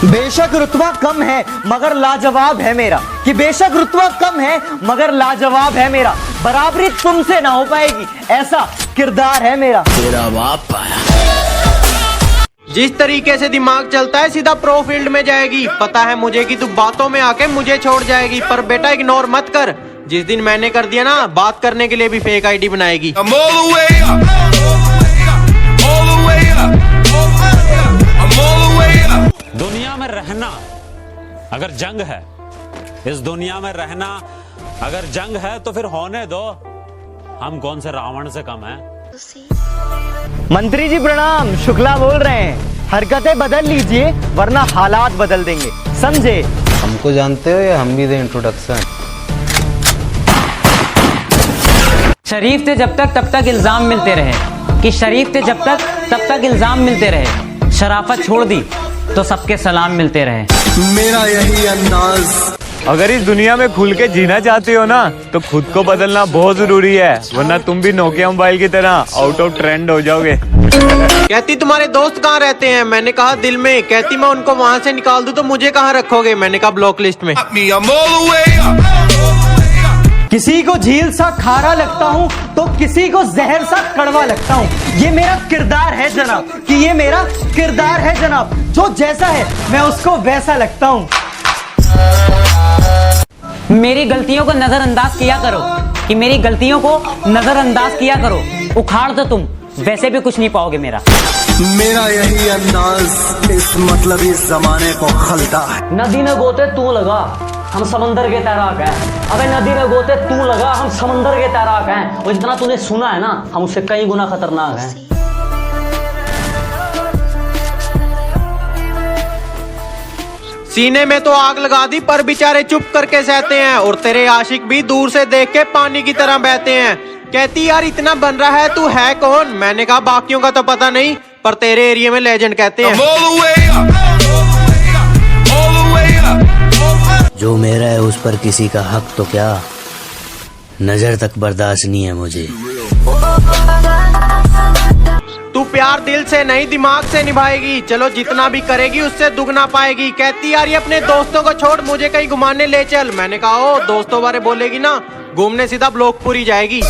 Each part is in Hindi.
बेशक रुतबा कम है मगर लाजवाब है मेरा, कि बेशक रुतबा कम है मगर लाजवाब है मेरा, बराबरी तुमसे ना हो पाएगी ऐसा किरदार है मेरा। तेरा बाप पाया। जिस तरीके से दिमाग चलता है सीधा प्रो फील्ड में जाएगी। पता है मुझे कि तू बातों में आके मुझे छोड़ जाएगी, पर बेटा इग्नोर मत कर। जिस दिन मैंने कर दिया ना, बात करने के लिए भी फेक आईडी बनाएगी। दुनिया में रहना अगर जंग है, इस दुनिया में रहना अगर जंग है तो फिर होने दो। हम कौन से रावण से कम हैं? मंत्री जी प्रणाम, शुक्ला बोल रहे हैं। हरकतें बदल लीजिए वरना हालात बदल देंगे, समझे? हमको जानते हो या हम भी दें इंट्रोडक्शन? शरीफ थे जब तक तब तक इल्जाम मिलते रहे, कि शरीफ थे जब तब तक इल्जाम मिलते रहे। शराफत छोड़ दी तो सबके सलाम मिलते रहे। मेरा यही अंदाज। अगर इस दुनिया में खुल के जीना चाहते हो ना तो खुद को बदलना बहुत जरूरी है, वरना तुम भी नोकिया मोबाइल की तरह आउट ऑफ ट्रेंड हो जाओगे। कहती तुम्हारे दोस्त कहाँ रहते हैं? मैंने कहा दिल में। कहती मैं उनको वहाँ से निकाल दूं तो मुझे कहाँ रखोगे? मैंने कहा ब्लॉक लिस्ट में। किसी को झील सा खारा लगता हूँ तो किसी को जहर सा कड़वा लगता हूँ। ये मेरा किरदार है जनाब, कि ये मेरा किरदार है जनाब। जो जैसा है मैं उसको वैसा लगता हूँ। मेरी गलतियों को नजरअंदाज किया करो, कि मेरी गलतियों को नजरअंदाज किया करो। उखाड़ दो तुम, वैसे भी कुछ नहीं पाओगे मेरा। मेरा यही अंदाज, इस मतलब इस जमाने को खलता है। नदी न गोते तू लगा, हम समंदर के तैराक हैं। अबे नदी न गोते तू लगा, हम समंदर के तैराक हैं। और जितना तूने सुना है ना, हम उससे कई गुना खतरनाक हैं। सीने में तो आग लगा दी पर बेचारे चुप करके सहते हैं, और तेरे आशिक भी दूर से देख के पानी की तरह बहते हैं। कहती यार इतना बन रहा है, तू है कौन? मैंने कहा बाकियों का तो पता नहीं, पर तेरे एरिया में लेजेंड कहते हैं। जो मेरा है उस पर किसी का हक तो क्या, नजर तक बर्दाश्त नहीं है मुझे। तू प्यार दिल से नहीं दिमाग से निभाएगी, चलो जितना भी करेगी उससे दुगना पाएगी। कहती यार ये अपने दोस्तों को छोड़ मुझे कहीं घुमाने ले चल। मैंने कहा ओ दोस्तों बारे बोलेगी ना, घूमने सीधा ब्लॉकपुरी जाएगी।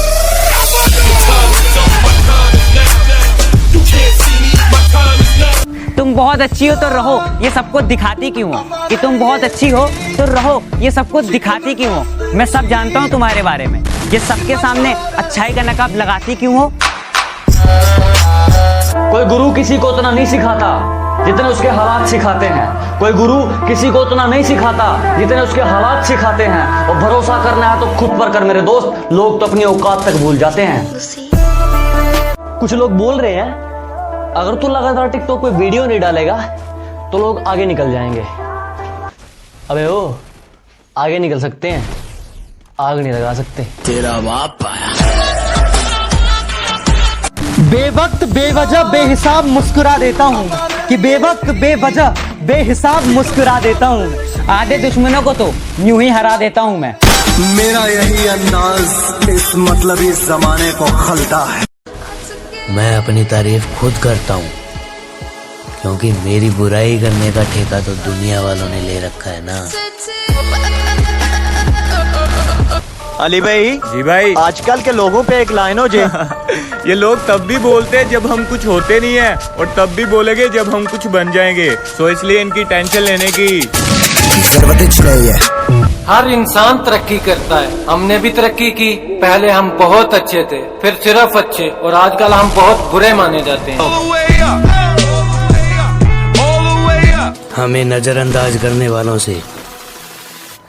तुम बहुत अच्छी हो तो रहो, ये सबको दिखाती क्यों हो? कि तुम बहुत अच्छी हो तो रहो, ये सबको दिखाती क्यों हो? मैं सब जानता हूँ तुम्हारे बारे में, ये सबके सामने अच्छाई का नकाब लगाती क्यों हो? कोई गुरु किसी को उतना नहीं सिखाता जितने उसके हालात सिखाते हैं। कोई गुरु किसी को उतना नहीं सिखाता जितने उसके हालात सिखाते हैं। और भरोसा करना है तो खुद पर कर मेरे दोस्त, लोग तो अपनी औकात तक भूल जाते हैं। कुछ लोग बोल रहे हैं अगर तू लगातार टिकटॉक पे वीडियो नहीं डालेगा तो लोग आगे निकल जाएंगे। अबे ओ, आगे निकल सकते हैं, आग नहीं लगा सकते। तेरा बाप पाया। बेवक्त बेवजह बेहिसाब मुस्कुरा देता हूँ, कि बेवक्त बेवजह बेहिसाब मुस्कुरा देता हूँ। आधे दुश्मनों को तो यूं ही हरा देता हूँ मैं। मेरा यही अंदाज, इस मतलब इस जमाने को खलता है। मैं अपनी तारीफ खुद करता हूँ, क्योंकि मेरी बुराई करने का ठेका तो दुनिया वालों ने ले रखा है ना। अली भाई। जी भाई। आजकल के लोगों पे एक लाइन हो जे ये लोग तब भी बोलते हैं जब हम कुछ होते नहीं है, और तब भी बोलेंगे जब हम कुछ बन जाएंगे। सो इसलिए इनकी टेंशन लेने की जरूरत नहीं है। हर इंसान तरक्की करता है, हमने भी तरक्की की। पहले हम बहुत अच्छे थे, फिर सिर्फ अच्छे, और आजकल हम बहुत बुरे माने जाते हैं। हमें नजरअंदाज करने वालों से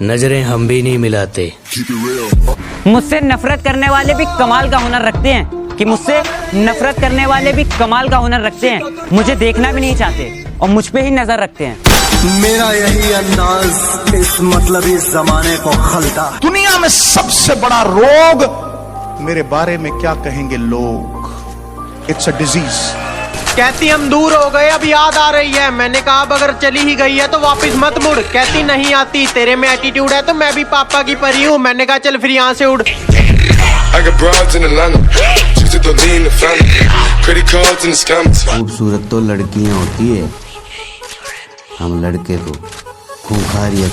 नजरें हम भी नहीं मिलाते। मुझसे नफरत करने वाले भी कमाल का हुनर रखते हैं, कि मुझसे नफरत करने वाले भी कमाल का हुनर रखते हैं। मुझे देखना भी नहीं चाहते और मुझ पे ही नजर रखते हैं। मेरा यही अंदाज, इस मतलब इस जमाने को खलता है। दुनिया में सबसे बड़ा रोग मेरे बारे में क्या कहेंगे लोग? It's a disease. कहती हम दूर हो गए अब याद आ रही है। मैंने कहा अब अगर चली ही गई है तो वापस मत मुड़। कहती नहीं आती, तेरे में एटीट्यूड है तो मैं भी पापा की परी हूँ। मैंने कहा चल फिर यहाँ से उड़। खूबसूरत तो लड़कियां होती है, हम लड़के तो खूंखार या